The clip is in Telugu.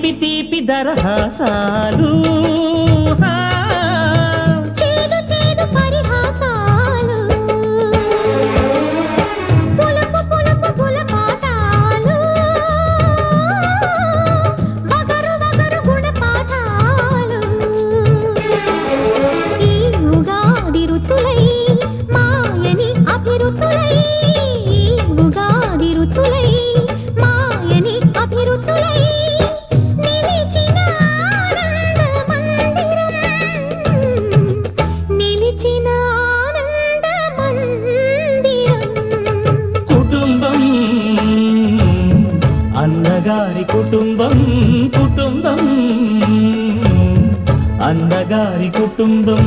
తీపి తీపి దరహాసాలు చేదు చేదు పరిహాసాలు పులుపు పులుపు పులపాటాలు వగరు వగరు గుణపాఠాలు ఈ ఉగాది రుచులై మాయని అభిరుచులై ఉగాది రుచులై మాయని అభిరుచులై నిలిచిన ఆనంద మందిరం నిలిచిన ఆనంద మందిరం కుటుంబం అన్నగారి కుటుంబం కుటుంబం అన్నగారి కుటుంబం